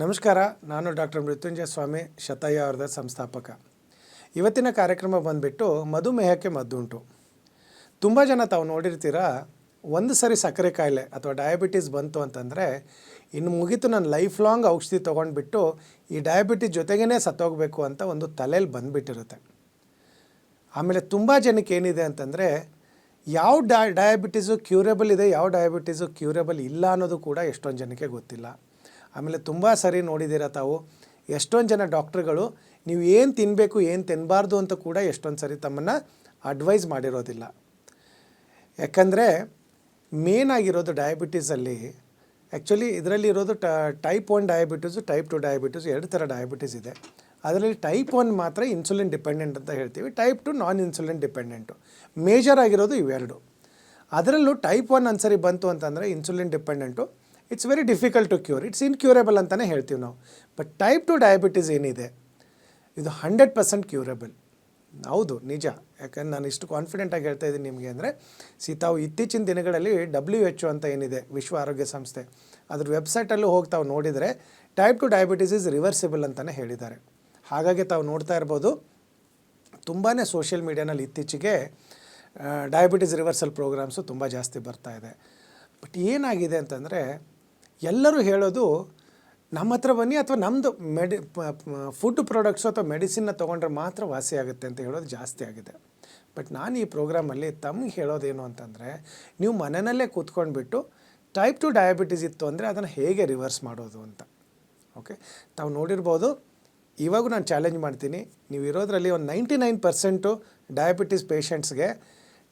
ನಮಸ್ಕಾರ. ನಾನು ಡಾಕ್ಟರ್ ಮೃತ್ಯುಂಜಯ ಸ್ವಾಮಿ, ಶತಯ್ಯ ಅವರದ ಸಂಸ್ಥಾಪಕ. ಇವತ್ತಿನ ಕಾರ್ಯಕ್ರಮ ಬಂದುಬಿಟ್ಟು ಮಧುಮೇಹಕ್ಕೆ ಮದ್ದುಂಟು. ತುಂಬ ಜನ ತಾವು ನೋಡಿರ್ತೀರ, ಒಂದು ಸರಿ ಸಕ್ಕರೆ ಕಾಯಿಲೆ ಅಥವಾ ಡಯಾಬಿಟೀಸ್ ಬಂತು ಅಂತಂದರೆ ಇನ್ನು ಮುಗೀತು, ನಾನು ಲೈಫ್ ಲಾಂಗ್ ಔಷಧಿ ತೊಗೊಂಡ್ಬಿಟ್ಟು ಈ ಡಯಾಬಿಟೀಸ್ ಜೊತೆಗೇ ಸತ್ತೋಗಬೇಕು ಅಂತ ಒಂದು ತಲೆಯಲ್ಲಿ ಬಂದುಬಿಟ್ಟಿರುತ್ತೆ. ಆಮೇಲೆ ತುಂಬ ಜನಕ್ಕೆ ಏನಿದೆ ಅಂತಂದರೆ ಯಾವ ಡಯಾಬಿಟೀಸು ಕ್ಯೂರೇಬಲ್ ಇದೆ, ಯಾವ ಡಯಾಬಿಟೀಸು ಕ್ಯೂರೇಬಲ್ ಇಲ್ಲ ಅನ್ನೋದು ಕೂಡ ಎಷ್ಟೊಂದು ಜನಕ್ಕೆ ಗೊತ್ತಿಲ್ಲ. ಆಮೇಲೆ ತುಂಬ ಸರಿ ನೋಡಿದ್ದೀರ ತಾವು, ಎಷ್ಟೊಂದು ಜನ ಡಾಕ್ಟ್ರುಗಳು ನೀವು ಏನು ತಿನ್ನಬೇಕು ಏನು ತಿನ್ನಬಾರ್ದು ಅಂತ ಕೂಡ ಎಷ್ಟೊಂದು ಸರಿ ತಮ್ಮನ್ನು ಅಡ್ವೈಸ್ ಮಾಡಿರೋದಿಲ್ಲ. ಯಾಕಂದರೆ ಮೇನ್ ಆಗಿರೋದು ಡಯಾಬಿಟೀಸಲ್ಲಿ ಆ್ಯಕ್ಚುಲಿ ಇದರಲ್ಲಿ ಇರೋದು ಟೈಪ್ 1 ಡಯಾಬಿಟೀಸು, ಟೈಪ್ 2 ಡಯಾಬಿಟೀಸು, ಎರಡು ಥರ ಡಯಾಬಿಟೀಸ್ ಇದೆ. ಅದರಲ್ಲಿ ಟೈಪ್ 1 ಮಾತ್ರ ಇನ್ಸುಲಿನ್ ಡಿಪೆಂಡೆಂಟ್ ಅಂತ ಹೇಳ್ತೀವಿ, type 2 non insulin dependent. Major ಆಗಿರೋದು ಇವೆರಡು. ಅದರಲ್ಲೂ ಟೈಪ್ 1 ಒಂದ್ಸರಿ ಬಂತು ಅಂತಂದರೆ insulin dependent, it's very difficult to cure, it's incurable ಅಂತಲೇ ಹೇಳ್ತೀವಿ ನಾವು. ಬಟ್ ಟೈಪ್ 2 ಡಯಾಬಿಟೀಸ್ ಏನಿದೆ ಇದು 100% ಕ್ಯೂರೇಬಲ್. ಹೌದು, ನಿಜ. ಯಾಕಂದ್ರೆ ನಾನು ಇಷ್ಟು ಕಾನ್ಫಿಡೆಂಟಾಗಿ ಹೇಳ್ತಾ ಇದ್ದೀನಿ ನಿಮಗೆ ಅಂದರೆ, ತಾವು ಇತ್ತೀಚಿನ ದಿನಗಳಲ್ಲಿ WHO ಅಂತ ಏನಿದೆ, ವಿಶ್ವ ಆರೋಗ್ಯ ಸಂಸ್ಥೆ, ಅದ್ರ ವೆಬ್ಸೈಟಲ್ಲೂ ಹೋಗಿ ತಾವು ನೋಡಿದರೆ ಟೈಪ್ 2 ಡಯಾಬಿಟೀಸ್ ಇಸ್ ರಿವರ್ಸಿಬಲ್ ಅಂತಲೇ ಹೇಳಿದ್ದಾರೆ. ಹಾಗಾಗಿ ತಾವು ನೋಡ್ತಾ ಇರ್ಬೋದು, ತುಂಬಾ ಸೋಷಿಯಲ್ ಮೀಡಿಯಾನಲ್ಲಿ ಇತ್ತೀಚೆಗೆ ಡಯಾಬಿಟೀಸ್ ರಿವರ್ಸಲ್ ಪ್ರೋಗ್ರಾಮ್ಸು ತುಂಬ ಜಾಸ್ತಿ ಬರ್ತಾ ಇದೆ. ಬಟ್ ಏನಾಗಿದೆ ಅಂತಂದರೆ, ಎಲ್ಲರೂ ಹೇಳೋದು ನಮ್ಮ ಹತ್ರ ಬನ್ನಿ ಅಥವಾ ನಮ್ಮದು ಫುಡ್ ಪ್ರಾಡಕ್ಟ್ಸು ಅಥವಾ ಮೆಡಿಸಿನ್ನ ತೊಗೊಂಡ್ರೆ ಮಾತ್ರ ವಾಸಿ ಆಗುತ್ತೆ ಅಂತ ಹೇಳೋದು ಜಾಸ್ತಿ ಆಗಿದೆ. ಬಟ್ ನಾನು ಈ ಪ್ರೋಗ್ರಾಮಲ್ಲಿ ತಮಗೆ ಹೇಳೋದೇನು ಅಂತಂದರೆ, ನೀವು ಮನೆಯಲ್ಲೇ ಕೂತ್ಕೊಂಡ್ಬಿಟ್ಟು ಟೈಪ್ 2 ಡಯಾಬಿಟೀಸ್ ಇತ್ತು ಅಂದರೆ ಅದನ್ನು ಹೇಗೆ ರಿವರ್ಸ್ ಮಾಡೋದು ಅಂತ. ಓಕೆ, ತಾವು ನೋಡಿರ್ಬೋದು, ಇವಾಗೂ ನಾನು ಚಾಲೆಂಜ್ ಮಾಡ್ತೀನಿ, ನೀವು ಇರೋದ್ರಲ್ಲಿ ಒಂದು 99% ಡಯಾಬಿಟೀಸ್ ಪೇಷಂಟ್ಸ್ಗೆ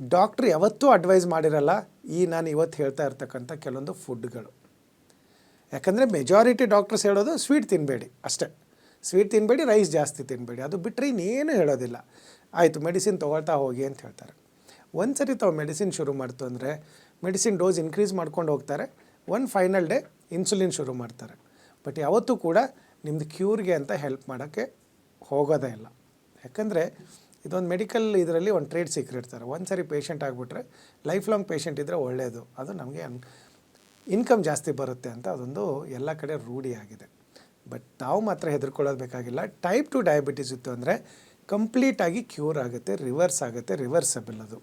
ಡಾಕ್ಟ್ರ್ ಯಾವತ್ತೂ ಅಡ್ವೈಸ್ ಮಾಡಿರಲ್ಲ ಈ ನಾನು ಇವತ್ತು ಹೇಳ್ತಾ ಇರ್ತಕ್ಕಂಥ ಕೆಲವೊಂದು ಫುಡ್ಗಳು. ಯಾಕಂದರೆ ಮೆಜಾರಿಟಿ ಡಾಕ್ಟರ್ಸ್ ಹೇಳೋದು ಸ್ವೀಟ್ ತಿನ್ನಬೇಡಿ ಅಷ್ಟೇ, ಸ್ವೀಟ್ ತಿನ್ನಬೇಡಿ, ರೈಸ್ ಜಾಸ್ತಿ ತಿನ್ನಬೇಡಿ, ಅದು ಬಿಟ್ಟರೆ ಇನ್ನೇನು ಹೇಳೋದಿಲ್ಲ. ಆಯಿತು, ಮೆಡಿಸಿನ್ ತೊಗೊಳ್ತಾ ಹೋಗಿ ಅಂತ ಹೇಳ್ತಾರೆ. ಒಂದು ಸರಿ ತಾವು ಮೆಡಿಸಿನ್ ಶುರು ಮಾಡ್ತು ಅಂದರೆ ಮೆಡಿಸಿನ್ ಡೋಸ್ ಇನ್ಕ್ರೀಸ್ ಮಾಡ್ಕೊಂಡು ಹೋಗ್ತಾರೆ, ಒಂದು ಫೈನಲ್ ಡೇ ಇನ್ಸುಲಿನ್ ಶುರು ಮಾಡ್ತಾರೆ. ಬಟ್ ಯಾವತ್ತೂ ಕೂಡ ನಿಮ್ಮದು ಕ್ಯೂರ್ಗೆ ಅಂತ ಹೆಲ್ಪ್ ಮಾಡೋಕ್ಕೆ ಹೋಗೋದೇ ಇಲ್ಲ. ಯಾಕಂದರೆ ಇದೊಂದು ಮೆಡಿಕಲ್ ಇದರಲ್ಲಿ ಒಂದು ಟ್ರೇಡ್ ಸೀಕ್ರೆಟ್ ಥರ, ಒಂದು ಸರಿ ಪೇಷಂಟ್ ಆಗಿಬಿಟ್ರೆ ಲೈಫ್ ಲಾಂಗ್ ಪೇಷಂಟ್ ಇದ್ದರೆ ಒಳ್ಳೆಯದು, ಅದು ನಮಗೆ ಇನ್ಕಮ್ ಜಾಸ್ತಿ ಬರುತ್ತೆ ಅಂತ ಅದೊಂದು ಎಲ್ಲ ಕಡೆ ರೂಢಿಯಾಗಿದೆ. ಬಟ್ ತಾವು ಮಾತ್ರ ಹೆದರ್ಕೊಳ್ಳೋದು ಬೇಕಾಗಿಲ್ಲ. ಟೈಪ್ 2 ಡಯಾಬಿಟೀಸ್ ಇತ್ತು ಅಂದರೆ ಕಂಪ್ಲೀಟಾಗಿ ಕ್ಯೂರ್ ಆಗುತ್ತೆ, ರಿವರ್ಸ್ ಆಗುತ್ತೆ, ರಿವರ್ಸಬಲ್. ಅದು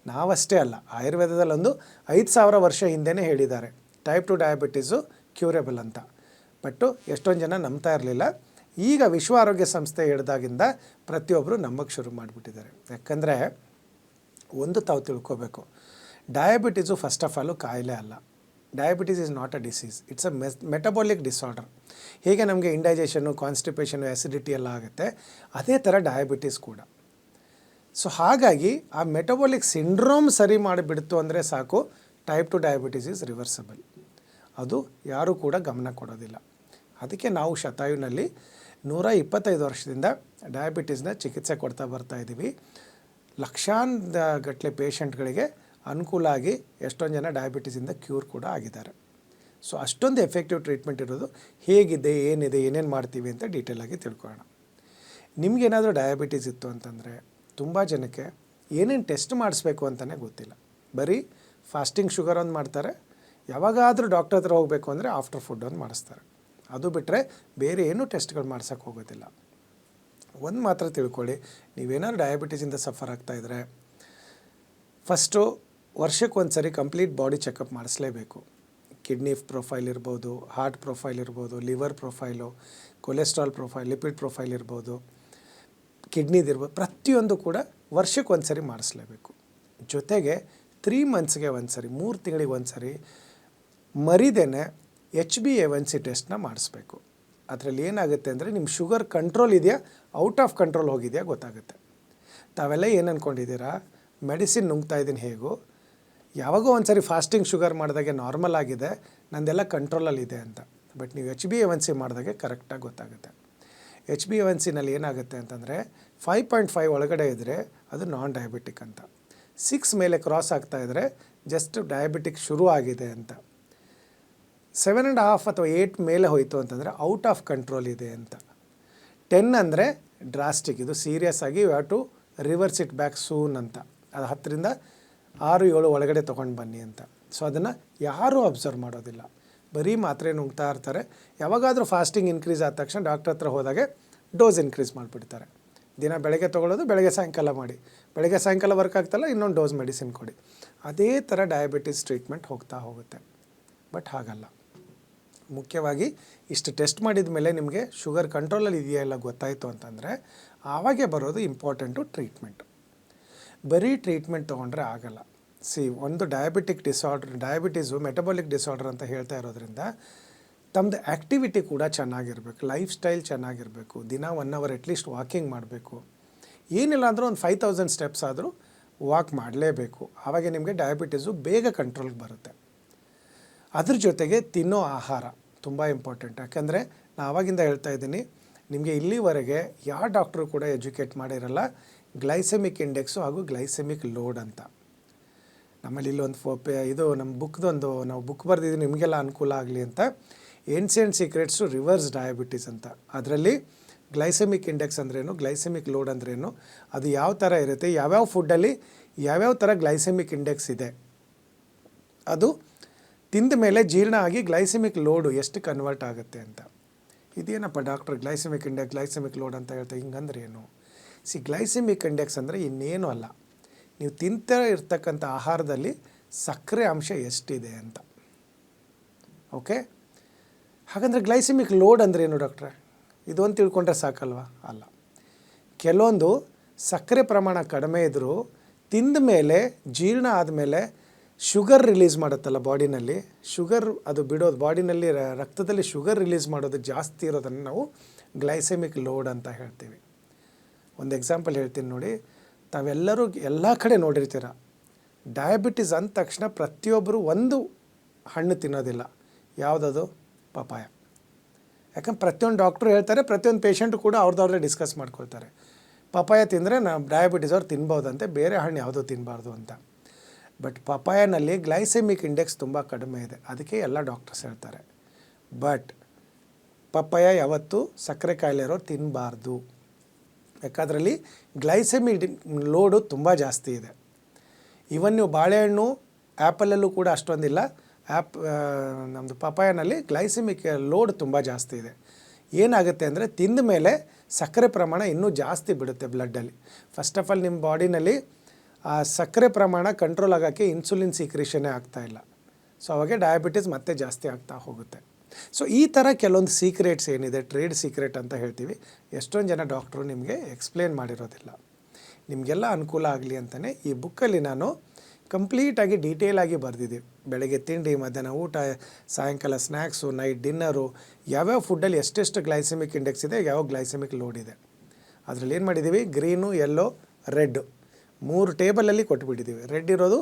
ನಾವಷ್ಟೇ ಅಲ್ಲ, ಆಯುರ್ವೇದದಲ್ಲೊಂದು 5000 ವರ್ಷ ಹಿಂದೆಯೇ ಹೇಳಿದ್ದಾರೆ ಟೈಪ್ 2 ಡಯಾಬಿಟೀಸು ಕ್ಯೂರೇಬಲ್ ಅಂತ. ಬಟ್ಟು ಎಷ್ಟೊಂದು ಜನ ನಂಬ್ತಾ ಇರಲಿಲ್ಲ. ಈಗ ವಿಶ್ವ ಆರೋಗ್ಯ ಸಂಸ್ಥೆ ಹಿಡ್ದಾಗಿಂದ ಪ್ರತಿಯೊಬ್ಬರು ನಂಬಕ್ಕೆ ಶುರು ಮಾಡಿಬಿಟ್ಟಿದ್ದಾರೆ. ಯಾಕಂದರೆ ಒಂದು ತಾವು ತಿಳ್ಕೋಬೇಕು, ಡಯಾಬಿಟೀಸು ಫಸ್ಟ್ ಆಫ್ ಆಲು ಕಾಯಿಲೆ ಅಲ್ಲ. Diabetes is not a disease, it's a metabolic disorder. ಹೇಗೆ ನಮಗೆ ಇಂಡೈಜೆಷನ್ನು, ಕಾನ್ಸ್ಟಿಪೇಷನ್ನು, ಆ್ಯಸಿಡಿಟಿ ಎಲ್ಲ ಆಗುತ್ತೆ, ಅದೇ ಥರ ಡಯಾಬಿಟೀಸ್ ಕೂಡ. ಸೊ ಹಾಗಾಗಿ ಆ ಮೆಟಬಾಲಿಕ್ ಸಿಂಡ್ರೋಮ್ ಸರಿ ಮಾಡಿಬಿಡ್ತು ಅಂದರೆ ಸಾಕು, ಟೈಪ್ 2 ಡಯಾಬಿಟೀಸ್ ಇಸ್ ರಿವರ್ಸಬಲ್. ಅದು ಯಾರೂ ಕೂಡ ಗಮನ ಕೊಡೋದಿಲ್ಲ. ಅದಕ್ಕೆ ನಾವು ಶತಾಯುನಲ್ಲಿ 125 ವರ್ಷದಿಂದ ಡಯಾಬಿಟೀಸ್ನ ಚಿಕಿತ್ಸೆ ಕೊಡ್ತಾ ಬರ್ತಾಯಿದ್ದೀವಿ. ಲಕ್ಷಾಂತರ ಪೇಷಂಟ್ಗಳಿಗೆ ಅನುಕೂಲ ಆಗಿ ಎಷ್ಟೊಂದು ಜನ ಡಯಾಬಿಟೀಸಿಂದ ಕ್ಯೂರ್ ಕೂಡ ಆಗಿದ್ದಾರೆ. ಸೊ ಅಷ್ಟೊಂದು ಎಫೆಕ್ಟಿವ್ ಟ್ರೀಟ್ಮೆಂಟ್ ಇರೋದು. ಹೇಗಿದೆ, ಏನಿದೆ, ಏನೇನು ಮಾಡ್ತೀವಿ ಅಂತ ಡೀಟೇಲಾಗಿ ತಿಳ್ಕೊಳ್ಳೋಣ. ನಿಮಗೇನಾದರೂ ಡಯಾಬಿಟೀಸ್ ಇತ್ತು ಅಂತಂದರೆ ತುಂಬ ಜನಕ್ಕೆ ಏನೇನು ಟೆಸ್ಟ್ ಮಾಡಿಸ್ಬೇಕು ಅಂತಲೇ ಗೊತ್ತಿಲ್ಲ. ಬರೀ ಫಾಸ್ಟಿಂಗ್ ಶುಗರ್ ಒಂದು ಮಾಡ್ತಾರೆ, ಯಾವಾಗಾದರೂ ಡಾಕ್ಟರ್ ಹತ್ರ ಹೋಗಬೇಕು ಅಂದರೆ ಆಫ್ಟರ್ ಫುಡ್ ಒಂದು ಮಾಡಿಸ್ತಾರೆ. ಅದು ಬಿಟ್ಟರೆ ಬೇರೆ ಏನೂ ಟೆಸ್ಟ್ಗಳು ಮಾಡ್ಸೋಕ್ಕೆ ಹೋಗೋದಿಲ್ಲ. ಒಂದು ಮಾತ್ರ ತಿಳ್ಕೊಳ್ಳಿ, ನೀವೇನಾದ್ರು ಡಯಾಬಿಟೀಸಿಂದ ಸಫರ್ ಆಗ್ತಾಯಿದ್ರೆ ಫಸ್ಟು ವರ್ಷಕ್ಕೆ ಒಂದು ಸರಿ ಕಂಪ್ಲೀಟ್ ಬಾಡಿ ಚೆಕಪ್ ಮಾಡಿಸ್ಲೇಬೇಕು. ಕಿಡ್ನಿ ಪ್ರೊಫೈಲ್ ಇರ್ಬೋದು, ಹಾರ್ಟ್ ಪ್ರೊಫೈಲ್ ಇರ್ಬೋದು, liver profile, cholesterol profile, lipid profile ಇರ್ಬೋದು, ಕಿಡ್ನಿದಿರ್ಬೋದು, ಪ್ರತಿಯೊಂದು ಕೂಡ ವರ್ಷಕ್ಕೆ ಒಂದು ಸರಿ ಮಾಡಿಸ್ಲೇಬೇಕು. ಜೊತೆಗೆ 3 ಮಂತ್ಸ್ಗೆ ಒಂದು ಸರಿ, 3 ತಿಂಗಳಿಗೆ ಒಂದು ಸರಿ ಮರಿದೇನೆ HbA1c ಟೆಸ್ಟ್ನ ಮಾಡಿಸ್ಬೇಕು. ಅದರಲ್ಲಿ ಏನಾಗುತ್ತೆ ಅಂದರೆ ನಿಮ್ಮ ಶುಗರ್ ಕಂಟ್ರೋಲ್ ಇದೆಯಾ, ಔಟ್ ಆಫ್ ಕಂಟ್ರೋಲ್ ಹೋಗಿದೆಯಾ ಗೊತ್ತಾಗುತ್ತೆ. ತಾವೆಲ್ಲ ಏನು ಅಂದ್ಕೊಂಡಿದ್ದೀರಾ, ಮೆಡಿಸಿನ್ ನುಂಗ್ತಾ ಇದ್ದೀನಿ ಹೇಗೂ, ಯಾವಾಗೋ ಒಂದು ಸರಿ ಫಾಸ್ಟಿಂಗ್ ಶುಗರ್ ಮಾಡಿದಾಗೆ ನಾರ್ಮಲ್ ಆಗಿದೆ, ನಂದೆಲ್ಲ ಕಂಟ್ರೋಲಲ್ಲಿದೆ ಅಂತ. ಬಟ್ ನೀವು HbA1c ಮಾಡಿದಾಗೆ ಕರೆಕ್ಟಾಗಿ ಗೊತ್ತಾಗುತ್ತೆ. HbA1cನಲ್ಲಿ ಏನಾಗುತ್ತೆ ಅಂತಂದರೆ 5.5 ಒಳಗಡೆ ಇದ್ದರೆ ಅದು ನಾನ್ ಡಯಾಬಿಟಿಕ್ ಅಂತ, 6 ಮೇಲೆ ಕ್ರಾಸ್ ಆಗ್ತಾಯಿದ್ರೆ ಜಸ್ಟ್ ಡಯಾಬಿಟಿಕ್ ಶುರು ಆಗಿದೆ ಅಂತ, 7.5 ಅಥವಾ 8 ಮೇಲೆ ಹೋಯಿತು ಅಂತಂದರೆ ಔಟ್ ಆಫ್ ಕಂಟ್ರೋಲ್ ಇದೆ ಅಂತ, 10 ಅಂದರೆ ಡ್ರಾಸ್ಟಿಕ್, ಇದು ಸೀರಿಯಸ್ ಆಗಿ you have to reverse it back soon ಅಂತ, ಅದು 10ರಿಂದ 6-7 ಒಳಗಡೆ ತೊಗೊಂಡು ಬನ್ನಿ ಅಂತ. ಸೊ ಅದನ್ನು ಯಾರೂ ಅಬ್ಸರ್ವ್ ಮಾಡೋದಿಲ್ಲ. ಬರೀ ಮಾತ್ರೆ ನುಂಗ್ತಾ ಇರ್ತಾರೆ. ಯಾವಾಗಾದರೂ ಫಾಸ್ಟಿಂಗ್ ಇನ್ಕ್ರೀಸ್ ಆದ ತಕ್ಷಣ ಡಾಕ್ಟ್ರ್ ಹತ್ರ ಹೋದಾಗೆ ಡೋಸ್ ಇನ್ಕ್ರೀಸ್ ಮಾಡಿಬಿಡ್ತಾರೆ. ದಿನ ಬೆಳಗ್ಗೆ ತೊಗೊಳ್ಳೋದು, ಬೆಳಗ್ಗೆ ಸಾಯಂಕಾಲ ಮಾಡಿ, ಬೆಳಗ್ಗೆ ಸಾಯಂಕಾಲ ವರ್ಕ್ ಆಗ್ತಲ್ಲ ಇನ್ನೊಂದು ಡೋಸ್ ಮೆಡಿಸಿನ್ ಕೊಡಿ. ಅದೇ ಥರ ಡಯಾಬಿಟಿಸ್ ಟ್ರೀಟ್ಮೆಂಟ್ ಹೋಗ್ತಾ ಹೋಗುತ್ತೆ. ಬಟ್ ಹಾಗಲ್ಲ. ಮುಖ್ಯವಾಗಿ ಇಷ್ಟು ಟೆಸ್ಟ್ ಮಾಡಿದ ಮೇಲೆ ನಿಮಗೆ ಶುಗರ್ ಕಂಟ್ರೋಲಲ್ಲಿ ಇದೆಯಾ ಎಲ್ಲ ಗೊತ್ತಾಯಿತು ಅಂತಂದರೆ ಆವಾಗೇ ಬರೋದು ಇಂಪಾರ್ಟೆಂಟು ಟ್ರೀಟ್ಮೆಂಟು. ಬರೀ ಟ್ರೀಟ್ಮೆಂಟ್ ತೊಗೊಂಡ್ರೆ ಆಗಲ್ಲ. ಒಂದು ಡಯಾಬಿಟೀಸು ಮೆಟಬಾಲಿಕ್ ಡಿಸಾರ್ಡರ್ ಅಂತ ಹೇಳ್ತಾ ಇರೋದ್ರಿಂದ ತಮ್ಮದು ಆ್ಯಕ್ಟಿವಿಟಿ ಕೂಡ ಚೆನ್ನಾಗಿರಬೇಕು, ಲೈಫ್ ಸ್ಟೈಲ್ ಚೆನ್ನಾಗಿರಬೇಕು, ದಿನ 1 ಅವರ್ ಅಟ್ಲೀಸ್ಟ್ ವಾಕಿಂಗ್ ಮಾಡಬೇಕು. ಏನಿಲ್ಲ ಅಂದರೂ ಒಂದು 5000 ಸ್ಟೆಪ್ಸ್ ಆದರೂ ವಾಕ್ ಮಾಡಲೇಬೇಕು. ಆವಾಗ ನಿಮಗೆ ಡಯಾಬಿಟೀಸು ಬೇಗ ಕಂಟ್ರೋಲ್ಗೆ ಬರುತ್ತೆ. ಅದ್ರ ಜೊತೆಗೆ ತಿನ್ನೋ ಆಹಾರ ತುಂಬ ಇಂಪಾರ್ಟೆಂಟ್. ಯಾಕಂದರೆ ನಾನು ಆವಾಗಿಂದ ಹೇಳ್ತಾ ಇದ್ದೀನಿ, ನಿಮಗೆ ಇಲ್ಲಿವರೆಗೆ ಯಾವ ಡಾಕ್ಟ್ರು ಕೂಡ ಎಜುಕೇಟ್ ಮಾಡಿರಲ್ಲ ಗ್ಲೈಸೆಮಿಕ್ ಇಂಡೆಕ್ಸು ಹಾಗೂ ಗ್ಲೈಸೆಮಿಕ್ ಲೋಡ್ ಅಂತ. ನಮ್ಮಲ್ಲಿ ಇಲ್ಲೊಂದು ಇದು ನಮ್ಮ ಬುಕ್ದೊಂದು ನಾವು ಬುಕ್ ಬರೆದಿದ್ದೀವಿ ನಿಮಗೆಲ್ಲ ಅನುಕೂಲ ಆಗಲಿ ಅಂತ, ancient secrets to reverse diabetes ಅಂತ. ಅದರಲ್ಲಿ ಗ್ಲೈಸೆಮಿಕ್ ಇಂಡೆಕ್ಸ್ ಅಂದ್ರೇನು, ಗ್ಲೈಸೆಮಿಕ್ ಲೋಡ್ ಅಂದ್ರೇನು, ಅದು ಯಾವ ಥರ ಇರುತ್ತೆ, ಯಾವ್ಯಾವ ಫುಡ್ಡಲ್ಲಿ ಯಾವ್ಯಾವ ಥರ ಗ್ಲೈಸೆಮಿಕ್ ಇಂಡೆಕ್ಸ್ ಇದೆ, ಅದು ತಿಂದ ಮೇಲೆ ಜೀರ್ಣ ಆಗಿ ಗ್ಲೈಸೆಮಿಕ್ ಲೋಡು ಎಷ್ಟು ಕನ್ವರ್ಟ್ ಆಗುತ್ತೆ ಅಂತ. ಇದೇನಪ್ಪ doctor glycaemic index glycaemic load ಅಂತ ಹೇಳ್ತಾ ಹಿಂಗಂದ್ರೆ ಏನು? ಗ್ಲೈಸೆಮಿಕ್ ಇಂಡೆಕ್ಸ್ ಅಂದರೆ ಇನ್ನೇನು ಅಲ್ಲ, ನೀವು ತಿಂತಾ ಇರ್ತಕ್ಕಂಥ ಆಹಾರದಲ್ಲಿ ಸಕ್ಕರೆ ಅಂಶ ಎಷ್ಟಿದೆ ಅಂತ. ಓಕೆ, ಹಾಗಂದರೆ ಗ್ಲೈಸೆಮಿಕ್ ಲೋಡ್ ಅಂದರೆ ಏನು ಡಾಕ್ಟ್ರೆ? ಇದೊಂದು ತಿಳ್ಕೊಂಡ್ರೆ ಸಾಕಲ್ವಾ? ಅಲ್ಲ. ಕೆಲವೊಂದು ಸಕ್ಕರೆ ಪ್ರಮಾಣ ಕಡಿಮೆ ಇದ್ದರೂ ತಿಂದ ಮೇಲೆ ಜೀರ್ಣ ಆದಮೇಲೆ ಶುಗರ್ ರಿಲೀಸ್ ಮಾಡುತ್ತಲ್ಲ ಬಾಡಿನಲ್ಲಿ, ಶುಗರ್ ಅದು ಬಿಡೋದು, ಬಾಡಿನಲ್ಲಿ ರಕ್ತದಲ್ಲಿ ಶುಗರ್ ರಿಲೀಸ್ ಮಾಡೋದು ಜಾಸ್ತಿ ಇರೋದನ್ನು ನಾವು ಗ್ಲೈಸೆಮಿಕ್ ಲೋಡ್ ಅಂತ ಹೇಳ್ತೀವಿ. ಒಂದು ಎಕ್ಸಾಂಪಲ್ ಹೇಳ್ತೀನಿ ನೋಡಿ. ತಾವೆಲ್ಲರೂ ಎಲ್ಲ ಕಡೆ ನೋಡಿರ್ತೀರ, ಡಯಾಬಿಟೀಸ್ ಅಂದ ತಕ್ಷಣ ಪ್ರತಿಯೊಬ್ಬರು ಒಂದು ಹಣ್ಣು ತಿನ್ನೋದಿಲ್ಲ. ಯಾವುದದು? ಪಪಾಯ. ಯಾಕಂದ್ರೆ ಪ್ರತಿಯೊಂದು ಡಾಕ್ಟ್ರು ಹೇಳ್ತಾರೆ, ಪ್ರತಿಯೊಂದು ಪೇಷಂಟು ಕೂಡ ಅವ್ರದ್ದೇ ಡಿಸ್ಕಸ್ ಮಾಡ್ಕೊಳ್ತಾರೆ. ಪಪಾಯ ತಿಂದರೆ ಡಯಾಬಿಟೀಸ್ ಅವ್ರು ತಿನ್ಬೋದಂತೆ, ಬೇರೆ ಹಣ್ಣು ಯಾವುದೂ ತಿನ್ನಬಾರ್ದು ಅಂತ. ಬಟ್ ಪಪಾಯನಲ್ಲಿ ಗ್ಲೈಸೆಮಿಕ್ ಇಂಡೆಕ್ಸ್ ತುಂಬ ಕಡಿಮೆ ಇದೆ, ಅದಕ್ಕೆ ಎಲ್ಲ ಡಾಕ್ಟರ್ಸ್ ಹೇಳ್ತಾರೆ. ಬಟ್ ಪಪ್ಪಾಯ ಯಾವತ್ತೂ ಸಕ್ಕರೆ ಕಾಯಿಲೆ ಇರೋರು ತಿನ್ನಬಾರ್ದು. ಯಾಕಂದ್ರಲ್ಲಿ ಗ್ಲೈಸೆಮಿಕ್ ಲೋಡು ತುಂಬ ಜಾಸ್ತಿ ಇದೆ. ಇವನ್ ನೀವು ಬಾಳೆಹಣ್ಣು, ಆ್ಯಪಲಲ್ಲೂ ಕೂಡ ಅಷ್ಟೊಂದಿಲ್ಲ. ನಮ್ಮದು ಪಪಾಯನಲ್ಲಿ ಗ್ಲೈಸೆಮಿಕ್ ಲೋಡ್ ತುಂಬ ಜಾಸ್ತಿ ಇದೆ. ಏನಾಗುತ್ತೆ ಅಂದರೆ ತಿಂದ ಮೇಲೆ ಸಕ್ಕರೆ ಪ್ರಮಾಣ ಇನ್ನೂ ಜಾಸ್ತಿ ಬಿಡುತ್ತೆ ಬ್ಲಡ್ಡಲ್ಲಿ. ಫಸ್ಟ್ ಆಫ್ ಆಲ್ ನಿಮ್ಮ ಬಾಡಿನಲ್ಲಿ ಆ ಸಕ್ಕರೆ ಪ್ರಮಾಣ ಕಂಟ್ರೋಲ್ ಆಗೋಕ್ಕೆ ಇನ್ಸುಲಿನ್ ಸೀಕ್ರೇಷನ್ನೇ ಆಗ್ತಾಯಿಲ್ಲ. ಸೊ ಅವಾಗೆ ಡಯಾಬಿಟೀಸ್ ಮತ್ತೆ ಜಾಸ್ತಿ ಆಗ್ತಾ ಹೋಗುತ್ತೆ. ಸೊ ಈ ಥರ ಕೆಲವೊಂದು ಸೀಕ್ರೆಟ್ಸ್ ಏನಿದೆ, ಟ್ರೇಡ್ ಸೀಕ್ರೆಟ್ ಅಂತ ಹೇಳ್ತೀವಿ, ಎಷ್ಟೊಂದು ಜನ ಡಾಕ್ಟ್ರು ನಿಮಗೆ ಎಕ್ಸ್ಪ್ಲೇನ್ ಮಾಡಿರೋದಿಲ್ಲ. ನಿಮಗೆಲ್ಲ ಅನುಕೂಲ ಆಗಲಿ ಅಂತಲೇ ಈ ಬುಕ್ಕಲ್ಲಿ ನಾನು ಕಂಪ್ಲೀಟಾಗಿ ಡೀಟೇಲಾಗಿ ಬರೆದಿದ್ದೀವಿ. ಬೆಳಗ್ಗೆ ತಿಂಡಿ, ಮಧ್ಯಾಹ್ನ ಊಟ, ಸಾಯಂಕಾಲ ಸ್ನ್ಯಾಕ್ಸು, ನೈಟ್ ಡಿನ್ನರು, ಯಾವ್ಯಾವ ಫುಡ್ಡಲ್ಲಿ ಎಷ್ಟೆಷ್ಟು ಗ್ಲೈಸೆಮಿಕ್ ಇಂಡೆಕ್ಸ್ ಇದೆ, ಯಾವ ಗ್ಲೈಸೆಮಿಕ್ ಲೋಡ್ ಇದೆ. ಅದರಲ್ಲಿ ಏನು ಮಾಡಿದ್ದೀವಿ, ಗ್ರೀನು, ಯೆಲ್ಲೋ, ರೆಡ್ 3 ಟೇಬಲಲ್ಲಿ ಕೊಟ್ಬಿಟ್ಟಿದ್ದೀವಿ. ರೆಡ್ ಇರೋದು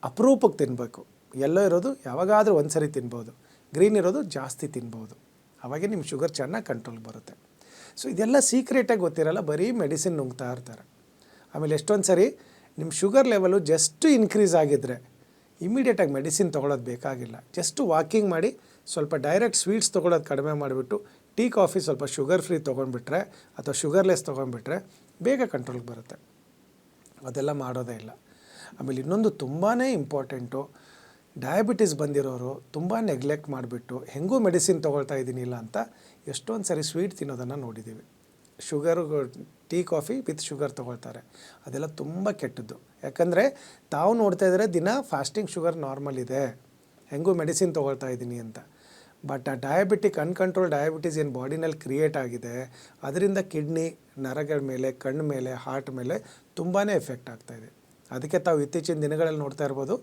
ಅಪರೂಪಕ್ಕೆ ತಿನ್ನಬೇಕು, ಯೆಲ್ಲೋ ಇರೋದು ಯಾವಾಗಾದರೂ ಒಂದು ಸರಿ ತಿನ್ಬೋದು, ಗ್ರೀನ್ ಇರೋದು ಜಾಸ್ತಿ ತಿನ್ಬೋದು. ಅವಾಗೆ ನಿಮ್ಮ ಶುಗರ್ ಚೆನ್ನಾಗಿ ಕಂಟ್ರೋಲ್ ಬರುತ್ತೆ. ಸೊ ಇದೆಲ್ಲ ಸೀಕ್ರೆಟಾಗಿ ಗೊತ್ತಿರಲ್ಲ, ಬರೀ ಮೆಡಿಸಿನ್ ನುಂಗ್ತಾ ಇರ್ತಾರೆ. ಆಮೇಲೆ ಎಷ್ಟೊಂದು ಸರಿ ನಿಮ್ಮ ಶುಗರ್ ಲೆವೆಲು ಜಸ್ಟು ಇನ್ಕ್ರೀಸ್ ಆಗಿದ್ದರೆ ಇಮಿಡಿಯೇಟಾಗಿ ಮೆಡಿಸಿನ್ ತೊಗೊಳೋದು ಬೇಕಾಗಿಲ್ಲ. ಜಸ್ಟು ವಾಕಿಂಗ್ ಮಾಡಿ ಸ್ವಲ್ಪ ಡೈರೆಕ್ಟ್ ಸ್ವೀಟ್ಸ್ ತೊಗೊಳೋದು ಕಡಿಮೆ ಮಾಡಿಬಿಟ್ಟು ಟೀ ಕಾಫಿ ಸ್ವಲ್ಪ ಶುಗರ್ ಫ್ರೀ ತೊಗೊಂಡ್ಬಿಟ್ರೆ ಅಥವಾ ಶುಗರ್ಲೆಸ್ ತೊಗೊಂಡ್ಬಿಟ್ರೆ ಬೇಗ ಕಂಟ್ರೋಲ್ಗೆ ಬರುತ್ತೆ. ಅದೆಲ್ಲ ಮಾಡೋದೇ ಇಲ್ಲ. ಆಮೇಲೆ ಇನ್ನೊಂದು ತುಂಬಾ ಇಂಪಾರ್ಟೆಂಟು, ಡಯಾಬಿಟೀಸ್ ಬಂದಿರೋರು ತುಂಬ ನೆಗ್ಲೆಕ್ಟ್ ಮಾಡಿಬಿಟ್ಟು ಹೆಂಗೂ ಮೆಡಿಸಿನ್ ತೊಗೊಳ್ತಾ ಇದ್ದೀನಿಲ್ಲ ಅಂತ ಎಷ್ಟೊಂದು ಸರಿ ಸ್ವೀಟ್ ತಿನ್ನೋದನ್ನು ನೋಡಿದ್ದೀವಿ. Sugar, tea coffee with sugar ತೊಗೊಳ್ತಾರೆ. ಅದೆಲ್ಲ ತುಂಬ ಕೆಟ್ಟದ್ದು. ಯಾಕಂದರೆ ತಾವು ನೋಡ್ತಾ ಇದ್ದರೆ ದಿನ ಫಾಸ್ಟಿಂಗ್ ಶುಗರ್ ನಾರ್ಮಲ್ ಇದೆ, ಹೆಂಗೂ ಮೆಡಿಸಿನ್ ತೊಗೊಳ್ತಾ ಇದ್ದೀನಿ ಅಂತ. ಬಟ್ ಆ ಡಯಾಬಿಟಿಕ್ ಅನ್ಕಂಟ್ರೋಲ್ ಡಯಾಬಿಟೀಸ್ ಏನು ಬಾಡಿನಲ್ಲಿ ಕ್ರಿಯೇಟ್ ಆಗಿದೆ, ಅದರಿಂದ ಕಿಡ್ನಿ, ನರಗಳ ಮೇಲೆ, ಕಣ್ಣು ಮೇಲೆ, ಹಾರ್ಟ್ ಮೇಲೆ ತುಂಬಾ ಎಫೆಕ್ಟ್ ಆಗ್ತಾಯಿದೆ. ಅದಕ್ಕೆ ತಾವು ಇತ್ತೀಚಿನ ದಿನಗಳಲ್ಲಿ ನೋಡ್ತಾ ಇರ್ಬೋದು,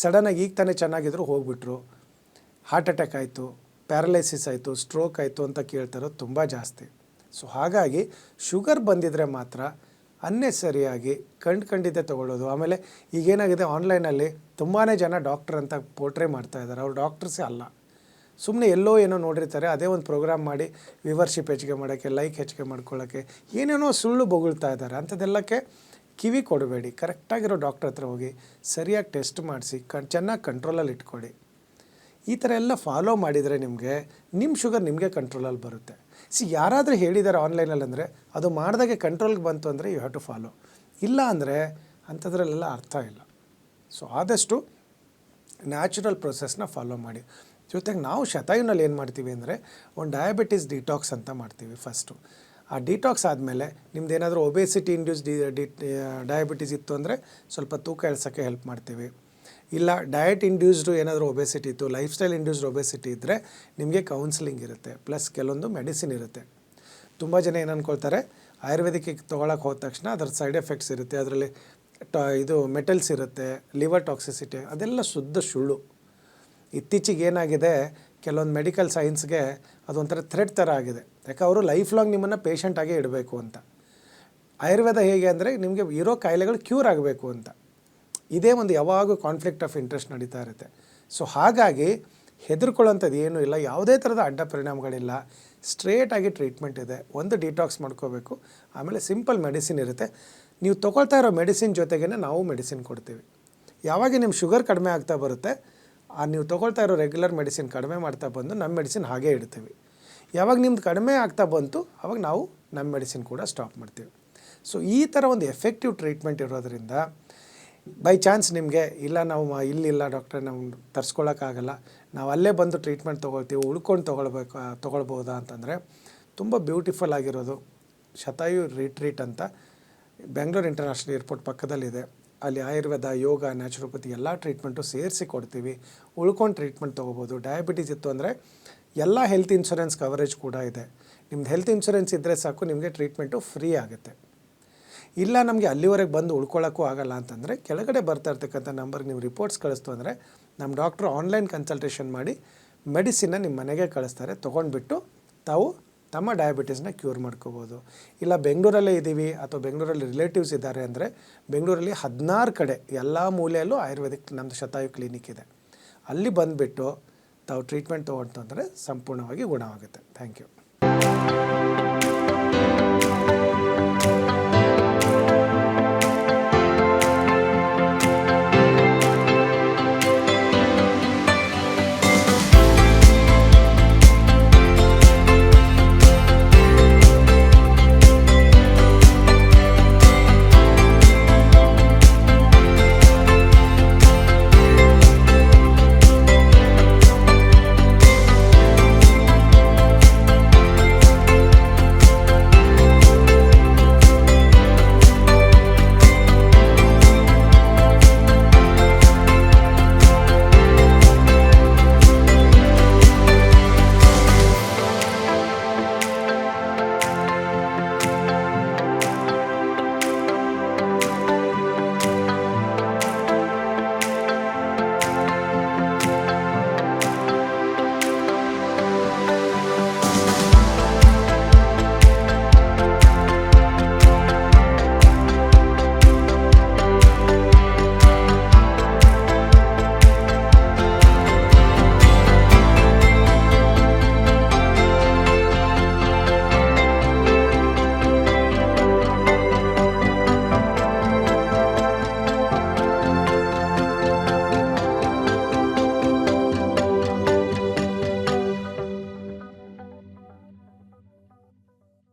ಸಡನ್ನಾಗಿ ಈಗ ತಾನೇ ಚೆನ್ನಾಗಿದ್ರು ಹೋಗ್ಬಿಟ್ರು, ಹಾರ್ಟ್ ಅಟ್ಯಾಕ್ ಆಯಿತು, ಪ್ಯಾರಲೈಸಿಸ್ ಆಯಿತು, ಸ್ಟ್ರೋಕ್ ಆಯಿತು ಅಂತ ಕೇಳ್ತಾರೋದು ತುಂಬ ಜಾಸ್ತಿ. ಸೊ ಹಾಗಾಗಿ ಶುಗರ್ ಬಂದಿದ್ದರೆ ಮಾತ್ರ ಅನ್ನೆಸರಿಯಾಗಿ ಕಂಡಿದ್ದೆ ತೊಗೊಳ್ಳೋದು. ಆಮೇಲೆ ಈಗೇನಾಗಿದೆ, ಆನ್ಲೈನಲ್ಲಿ ತುಂಬಾ ಜನ ಡಾಕ್ಟ್ರ್ ಅಂತ ಪೋರ್ಟ್ರೇ ಮಾಡ್ತಾ ಇದ್ದಾರೆ. ಅವ್ರು ಡಾಕ್ಟ್ರಸ್ಸೇ ಅಲ್ಲ, ಸುಮ್ಮನೆ ಎಲ್ಲೋ ಏನೋ ನೋಡಿರ್ತಾರೆ, ಅದೇ ಒಂದು ಪ್ರೋಗ್ರಾಮ್ ಮಾಡಿ ವ್ಯೂವರ್ಶಿಪ್ ಹೆಚ್ಚಿಗೆ ಮಾಡೋಕ್ಕೆ, ಲೈಕ್ ಹೆಚ್ಚಿಗೆ ಮಾಡ್ಕೊಳ್ಳೋಕ್ಕೆ ಏನೇನೋ ಸುಳ್ಳು ಬೊಗಳ್ತಾ ಇದ್ದಾರೆ. ಅಂಥದ್ದೆಲ್ಲಕ್ಕೆ ಕಿವಿ ಕೊಡಬೇಡಿ. ಕರೆಕ್ಟಾಗಿರೋ ಡಾಕ್ಟ್ರ್ ಹತ್ರ ಹೋಗಿ ಸರಿಯಾಗಿ ಟೆಸ್ಟ್ ಮಾಡಿಸಿ ಚೆನ್ನಾಗಿ ಕಂಟ್ರೋಲಲ್ಲಿ ಇಟ್ಕೊಳ್ಳಿ. ಈ ಥರ ಎಲ್ಲ ಫಾಲೋ ಮಾಡಿದರೆ ನಿಮಗೆ ನಿಮ್ಮ ಶುಗರ್ ನಿಮಗೆ ಕಂಟ್ರೋಲಲ್ಲಿ ಬರುತ್ತೆ. ಯಾರಾದರೂ ಹೇಳಿದ್ದಾರೆ ಆನ್ಲೈನಲ್ಲಿ ಅಂದರೆ ಅದು ಮಾಡಿದಾಗೆ ಕಂಟ್ರೋಲ್ಗೆ ಬಂತು ಅಂದರೆ ಯು ಹ್ಯಾವ್ ಟು ಫಾಲೋ. ಇಲ್ಲ ಅಂದರೆ ಅಂಥದ್ರಲ್ಲೆಲ್ಲ ಅರ್ಥ ಇಲ್ಲ. ಸೊ ಆದಷ್ಟು ನ್ಯಾಚುರಲ್ ಪ್ರೊಸೆಸ್ನ ಫಾಲೋ ಮಾಡಿ. ಜೊತೆಗೆ ನಾವು ಶತಾಯುನಲ್ಲಿ ಏನು ಮಾಡ್ತೀವಿ ಅಂದರೆ ಒಂದು ಡಯಾಬಿಟಿಸ್ ಡಿಟಾಕ್ಸ್ ಅಂತ ಮಾಡ್ತೀವಿ ಫಸ್ಟು. ಆ ಡಿಟಾಕ್ಸ್ ಆದಮೇಲೆ ನಿಮ್ದು ಏನಾದರೂ ಒಬೇಸಿಟಿ ಇಂಡ್ಯೂಸ್ ಡಯಾಬಿಟೀಸ್ ಇತ್ತು ಅಂದರೆ ಸ್ವಲ್ಪ ತೂಕ ಇಳಿಸೋಕ್ಕೆ ಹೆಲ್ಪ್ ಮಾಡ್ತೀವಿ. ಇಲ್ಲ ಡಯಟ್ ಇಂಡ್ಯೂಸ್ಡು ಏನಾದರೂ ಒಬೇಸಿಟಿ ಇತ್ತು, ಲೈಫ್ ಸ್ಟೈಲ್ ಇಂಡ್ಯೂಸ್ಡ್ ಒಬೇಸಿಟಿ ಇದ್ದರೆ ನಿಮಗೆ ಕೌನ್ಸಿಲಿಂಗ್ ಇರುತ್ತೆ, ಪ್ಲಸ್ ಕೆಲವೊಂದು ಮೆಡಿಸಿನ್ ಇರುತ್ತೆ. ತುಂಬ ಜನ ಏನು ಅಂದ್ಕೊಳ್ತಾರೆ, ಆಯುರ್ವೇದಿಕ್ಕಿಗೆ ತೊಗೊಳಕ್ಕೆ ಹೋದ ತಕ್ಷಣ ಅದರ ಸೈಡ್ ಎಫೆಕ್ಟ್ಸ್ ಇರುತ್ತೆ, ಅದರಲ್ಲಿ ಇದು ಮೆಟಲ್ಸ್ ಇರುತ್ತೆ, ಲಿವರ್ ಟಾಕ್ಸಿಸಿಟಿ, ಅದೆಲ್ಲ ಶುದ್ಧ ಸುಳ್ಳು. ಇತ್ತೀಚೆಗೆ ಏನಾಗಿದೆ, ಕೆಲವೊಂದು ಮೆಡಿಕಲ್ ಸೈನ್ಸ್ಗೆ ಅದೊಂಥರ ಥ್ರೆಡ್ ಥರ ಆಗಿದೆ. ಯಾಕೆ ಅವರು ಲೈಫ್ ಲಾಂಗ್ ನಿಮ್ಮನ್ನು ಪೇಷಂಟಾಗೇ ಇಡಬೇಕು ಅಂತ. ಆಯುರ್ವೇದ ಹೇಗೆ ಅಂದರೆ ನಿಮಗೆ ಇರೋ ಕಾಯಿಲೆಗಳು ಕ್ಯೂರ್ ಆಗಬೇಕು ಅಂತ. ಇದೇ ಒಂದು ಯಾವಾಗೂ ಕಾನ್ಫ್ಲಿಕ್ಟ್ ಆಫ್ ಇಂಟ್ರೆಸ್ಟ್ ನಡೀತಾ ಇರುತ್ತೆ. ಸೊ ಹಾಗಾಗಿ ಹೆದರ್ಕೊಳ್ಳೋಂಥದ್ದು ಏನೂ ಇಲ್ಲ, ಯಾವುದೇ ಥರದ ಅಡ್ಡ ಪರಿಣಾಮಗಳಿಲ್ಲ, ಸ್ಟ್ರೇಟಾಗಿ ಟ್ರೀಟ್ಮೆಂಟ್ ಇದೆ. ಒಂದು ಡಿಟಾಕ್ಸ್ ಮಾಡ್ಕೋಬೇಕು, ಆಮೇಲೆ ಸಿಂಪಲ್ ಮೆಡಿಸಿನ್ ಇರುತ್ತೆ. ನೀವು ತೊಗೊಳ್ತಾ ಇರೋ ಮೆಡಿಸಿನ್ ಜೊತೆಗೇ ನಾವು ಮೆಡಿಸಿನ್ ಕೊಡ್ತೀವಿ. ಯಾವಾಗ ನಿಮ್ಮ ಶುಗರ್ ಕಡಿಮೆ ಆಗ್ತಾ ಬರುತ್ತೆ, ನೀವು ತೊಗೊಳ್ತಾ ಇರೋ ರೆಗ್ಯುಲರ್ ಮೆಡಿಸಿನ್ ಕಡಿಮೆ ಮಾಡ್ತಾ ಬಂದು ನಮ್ಮ ಮೆಡಿಸಿನ್ ಹಾಗೇ ಇಡ್ತೀವಿ. ಯಾವಾಗ ನಿಮ್ದು ಕಡಿಮೆ ಆಗ್ತಾ ಬಂತು ಆವಾಗ ನಾವು ನಮ್ಮ ಮೆಡಿಸಿನ್ ಕೂಡ ಸ್ಟಾಪ್ ಮಾಡ್ತೀವಿ. ಸೊ ಈ ಥರ ಒಂದು ಎಫೆಕ್ಟಿವ್ ಟ್ರೀಟ್ಮೆಂಟ್ ಇರೋದರಿಂದ ಬೈ ಚಾನ್ಸ್ ನಿಮಗೆ ಇಲ್ಲ ನಾವು ಇಲ್ಲಿಲ್ಲ ಡಾಕ್ಟ್ರೆ, ನಾವು ತರಿಸ್ಕೊಳ್ಳೋಕ್ಕಾಗಲ್ಲ, ನಾವು ಅಲ್ಲೇ ಬಂದು ಟ್ರೀಟ್ಮೆಂಟ್ ತೊಗೊಳ್ತೀವಿ, ಉಳ್ಕೊಂಡು ತೊಗೊಳ್ಬೋದಾ ಅಂತಂದರೆ ತುಂಬ ಬ್ಯೂಟಿಫುಲ್ ಆಗಿರೋದು ಶತಾಯು ರಿಟ್ರೀಟ್ ಅಂತ ಬೆಂಗಳೂರು ಇಂಟರ್ನ್ಯಾಷನಲ್ ಏರ್ಪೋರ್ಟ್ ಪಕ್ಕದಲ್ಲಿದೆ. ಅಲ್ಲಿ ಆಯುರ್ವೇದ, ಯೋಗ, ನ್ಯಾಚುರೋಪತಿ ಎಲ್ಲ ಟ್ರೀಟ್ಮೆಂಟು ಸೇರಿಸಿ ಕೊಡ್ತೀವಿ. ಉಳ್ಕೊಂಡು ಟ್ರೀಟ್ಮೆಂಟ್ ತೊಗೋಬೋದು. ಡಯಾಬಿಟೀಸ್ ಇತ್ತು ಅಂದರೆ ಎಲ್ಲ ಹೆಲ್ತ್ ಇನ್ಶೂರೆನ್ಸ್ ಕವರೇಜ್ ಕೂಡ ಇದೆ. ನಿಮ್ದು ಹೆಲ್ತ್ ಇನ್ಶೂರೆನ್ಸ್ ಇದ್ದರೆ ಸಾಕು, ನಿಮಗೆ ಟ್ರೀಟ್ಮೆಂಟು ಫ್ರೀ ಆಗುತ್ತೆ. ಇಲ್ಲ ನಮಗೆ ಅಲ್ಲಿವರೆಗೆ ಬಂದು ಉಳ್ಕೊಳ್ಳೋಕ್ಕೂ ಆಗಲ್ಲ ಅಂತಂದರೆ ಕೆಳಗಡೆ ಬರ್ತಾ ಇರ್ತಕ್ಕಂಥ ನಂಬರ್ಗೆ ನೀವು ರಿಪೋರ್ಟ್ಸ್ ಕಳಿಸ್ತು ಅಂದರೆ ನಮ್ಮ ಡಾಕ್ಟ್ರು ಆನ್ಲೈನ್ ಕನ್ಸಲ್ಟೇಷನ್ ಮಾಡಿ ಮೆಡಿಸಿನ್ನ ನಿಮ್ಮ ಮನೆಗೆ ಕಳಿಸ್ತಾರೆ. ತೊಗೊಂಡ್ಬಿಟ್ಟು ತಾವು ತಮ್ಮ ಡಯಾಬಿಟೀಸ್ನ ಕ್ಯೂರ್ ಮಾಡ್ಕೋಬೋದು. ಇಲ್ಲ ಬೆಂಗಳೂರಲ್ಲೇ ಇದ್ದೀವಿ ಅಥವಾ ಬೆಂಗಳೂರಲ್ಲಿ ರಿಲೇಟಿವ್ಸ್ ಇದ್ದಾರೆ ಅಂದರೆ ಬೆಂಗಳೂರಲ್ಲಿ 16 ಕಡೆ ಎಲ್ಲ ಮೂಲೆಯಲ್ಲೂ ಆಯುರ್ವೇದಿಕ್ ನಮ್ಮದು ಶತಾಯು ಕ್ಲಿನಿಕ್ ಇದೆ. ಅಲ್ಲಿ ಬಂದುಬಿಟ್ಟು ತಾವು ಟ್ರೀಟ್ಮೆಂಟ್ ತೊಗೊಂಡು ಅಂದರೆ ಸಂಪೂರ್ಣವಾಗಿ ಗುಣವಾಗುತ್ತೆ. Thank you.